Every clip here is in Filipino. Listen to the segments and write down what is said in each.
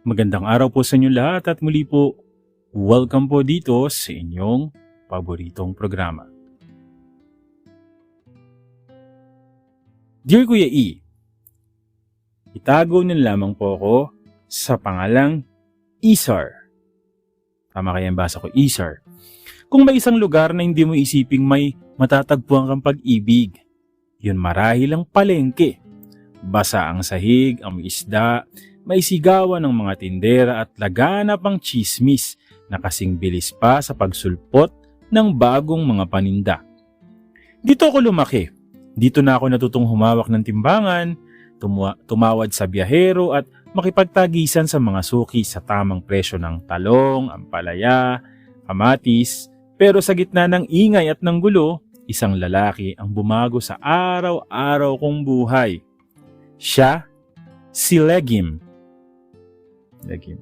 Magandang araw po sa inyo lahat at muli po, welcome po dito sa inyong paboritong programa. Dear Kuya E, itago niyo lamang po ako sa pangalang Isar. Tama kaya ang basa ko, Isar. Kung may isang lugar na hindi mo isiping may matatagpuan kang pag-ibig, yun marahil ang palengke. Basa ang sahig, ang isda, may sigawan ng mga tindera at laganap ang tsismis na kasing bilis pa sa pagsulpot ng bagong mga paninda. Dito ako lumaki. Dito na ako natutong humawak ng timbangan, tumawad sa biyahero at makipagtagisan sa mga suki sa tamang presyo ng talong, ampalaya, kamatis. Pero sa gitna ng ingay at ng gulo, isang lalaki ang bumago sa araw-araw kong buhay. Siya, si Legim. Okay.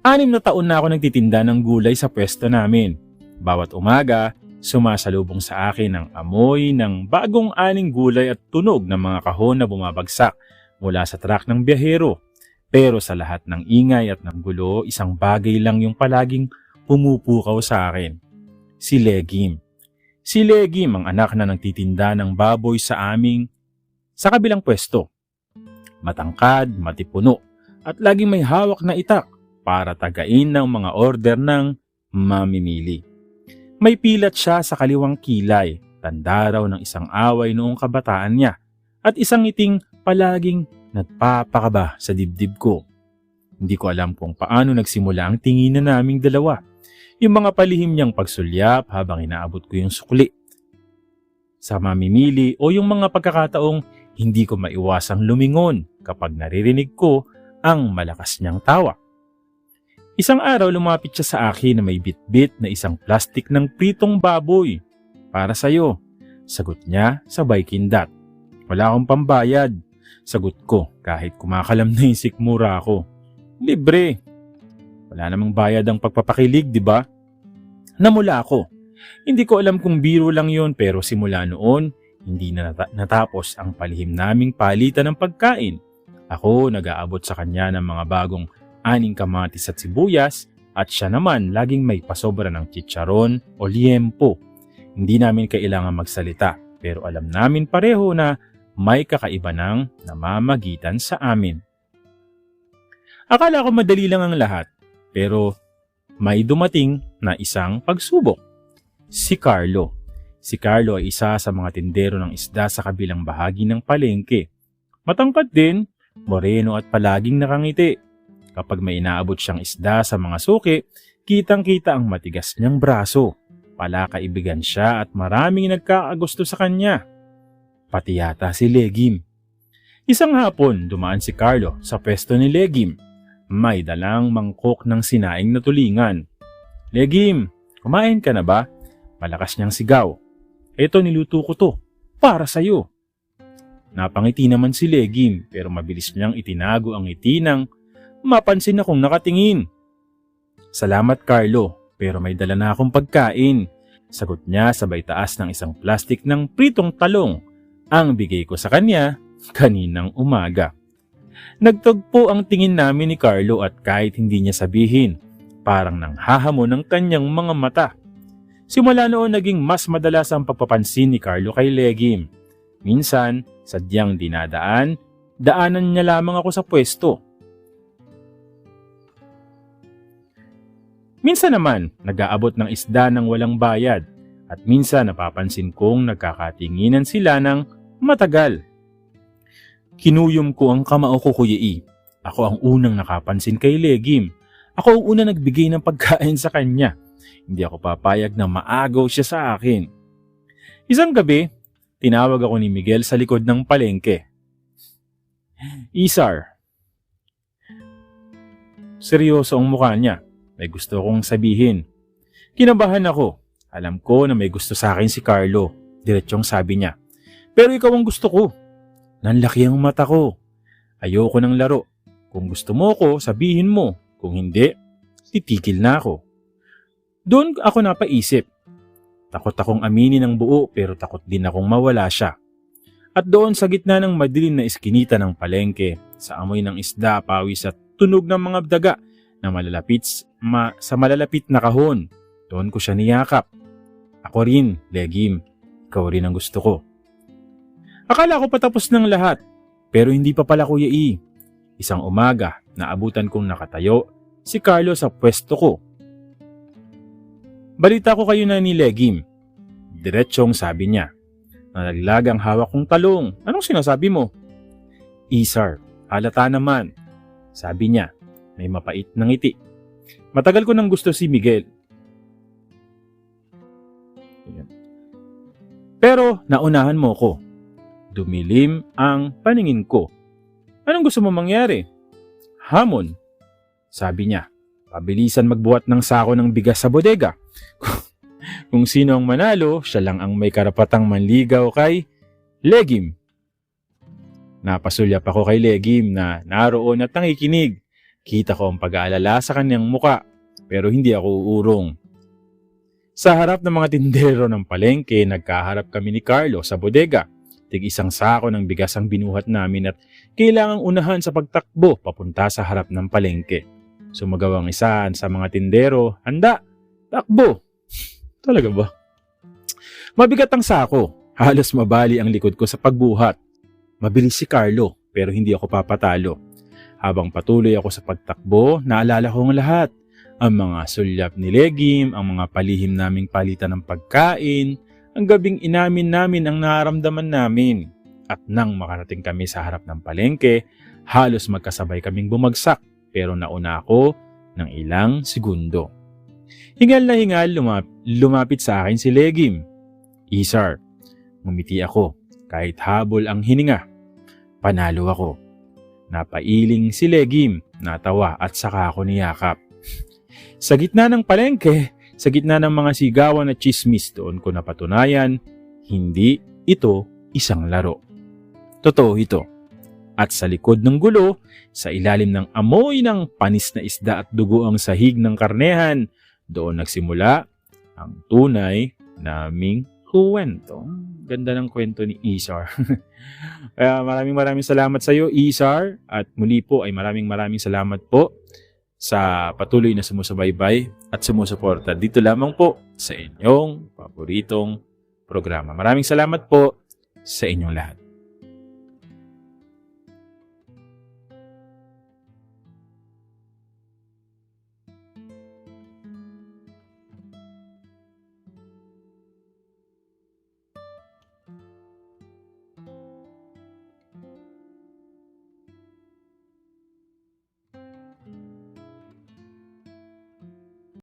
6 na taon na ako nagtitinda ng gulay sa pwesto namin. Bawat umaga, sumasalubong sa akin ang amoy ng bagong aning gulay at tunog ng mga kahon na bumabagsak mula sa truck ng biyahero. Pero sa lahat ng ingay at ng gulo, isang bagay lang yung palaging pumupukaw sa akin. Si Legim. Si Legim ang anak na nagtitinda ng baboy sa kabilang pwesto. Matangkad, matipuno, at laging may hawak na itak para tagain ng mga order ng mamimili. May pilat siya sa kaliwang kilay, tanda raw ng isang away noong kabataan niya, at isang ngiting palaging nagpapakaba sa dibdib ko. Hindi ko alam kung paano nagsimula ang tinginan naming dalawa. Yung mga palihim niyang pagsulyap habang inaabot ko yung sukli sa mamimili o yung mga pagkakataong hindi ko maiwasang lumingon kapag naririnig ko ang malakas niyang tawa. Isang araw lumapit siya sa akin na may bitbit na isang plastik ng pritong baboy. Para sa'yo. Sagot niya sabay kindat. Wala akong pambayad. Sagot ko kahit kumakalam na yung sikmura ko. Libre. Wala namang bayad ang pagpapakilig, di ba? Namula ako. Hindi ko alam kung biro lang yon pero simula noon, hindi na natapos ang palihim naming palitan ng pagkain. Ako nag-aabot sa kanya ng mga bagong 6 kamatis at sibuyas at siya naman laging may pasobra ng chicharon o liempo. Hindi namin kailangan magsalita pero alam namin pareho na may kakaiba ng namamagitan sa amin. Akala ko madali lang ang lahat pero may dumating na isang pagsubok. Si Carlo. Si Carlo ay isa sa mga tindero ng isda sa kabilang bahagi ng palengke. Matangkad din, moreno at palaging nakangiti. Kapag may inaabot siyang isda sa mga suki, kitang-kita ang matigas niyang braso. Palakaibigan siya at maraming nagkakagusto sa kanya. Pati yata si Legim. Isang hapon, dumaan si Carlo sa pwesto ni Legim. May dalang mangkok ng sinaing na tulingan. Legim, kumain ka na ba? Malakas niyang sigaw. Eto niluto ko to, para sa'yo. Napangiti naman si Legim pero mabilis niyang itinago ang ngiti nang mapansin akong nakatingin. Salamat Carlo, pero may dala na akong pagkain. Sagot niya sabay taas ng isang plastik ng pritong talong. Ang bigay ko sa kanya kaninang umaga. Nagtugpo ang tingin namin ni Carlo at kahit hindi niya sabihin, parang nanghahamon ang kanyang mga mata. Simula noon naging mas madalas ang pagpapansin ni Carlo kay Legim. Minsan, sadyang daanan niya lamang ako sa pwesto. Minsan naman, nag-aabot ng isda ng walang bayad at minsan napapansin kong nagkakatinginan sila ng matagal. Kinuyom ko ang kamao ko, Kuya E. Ako ang unang nakapansin kay Legim. Ako ang unang nagbigay ng pagkain sa kanya. Hindi ako papayag na maagaw siya sa akin. Isang gabi, tinawag ako ni Miguel sa likod ng palengke. Isar. Seryoso ang mukha niya. May gusto kong sabihin. Kinabahan ako. Alam ko na may gusto sa akin si Carlo. Diretsyong sabi niya. Pero ikaw ang gusto ko. Nanlaki ang mata ko. Ayoko ng laro. Kung gusto mo ko, sabihin mo. Kung hindi, titigil na ako. Doon ako napaisip. Takot akong aminin ng buo pero takot din akong mawala siya. At doon sa gitna ng madilim na iskinita ng palengke, sa amoy ng isda, pawis at tunog ng mga daga na sa malalapit na kahon. Doon ko siya niyakap. Ako rin, Legim. Ikaw rin ang gusto ko. Akala ko patapos ng lahat, pero hindi pa pala, Kuya E. Isang umaga, naabutan kong nakatayo si Carlo sa pwesto ko. Balita ko kayo na ni Legim. Diretsyong sabi niya. Nalaglag ang hawak kong talong. Anong sinasabi mo? Sir, halata naman. Sabi niya, may mapait na ngiti. Matagal ko nang gusto si Miguel. Pero naunahan mo ko. Dumilim ang paningin ko. Anong gusto mo mangyari? Hamon. Sabi niya, pabilisan magbuhat ng sako ng bigas sa bodega. Kung sino ang manalo, siya lang ang may karapatang manligaw kay Legim. Napasulyap ako kay Legim na naroon at nangikinig. Kita ko ang pag-aalala sa kanyang muka, pero hindi ako uurong. Sa harap ng mga tindero ng palengke, nagkaharap kami ni Carlo sa bodega. Tig-isang sako ng bigas ang binuhat namin at kailangang unahan sa pagtakbo papunta sa harap ng palengke. Sumagaw ang isa sa mga tindero, handa, takbo. Talaga ba? Mabigat ang sako. Halos mabali ang likod ko sa pagbuhat. Mabilis si Carlo pero hindi ako papatalo. Habang patuloy ako sa pagtakbo, naalala ko ang lahat. Ang mga sulyap ni Legim, ang mga palihim naming palitan ng pagkain, ang gabing inamin namin ang nararamdaman namin. At nang makarating kami sa harap ng palengke, halos magkasabay kaming bumagsak pero nauna ako ng ilang segundo. Hingal na hingal, lumapit sa akin si Legim. Sir, ngumiti ako kahit habol ang hininga. Panalo ako. Napailing si Legim, natawa at saka ako niyakap. Sa gitna ng palengke, sa gitna ng mga sigawan at chismis, doon ko napatunayan, hindi ito isang laro. Totoo ito. At sa likod ng gulo, sa ilalim ng amoy ng panis na isda at dugo ang sahig ng karnehan, doon nagsimula ang tunay naming kwento. Ganda ng kwento ni Isar. Kaya maraming salamat sa iyo, Isar. At muli po ay maraming salamat po sa patuloy na sumusubaybay at sumusuporta dito lamang po sa inyong paboritong programa. Maraming salamat po sa inyong lahat.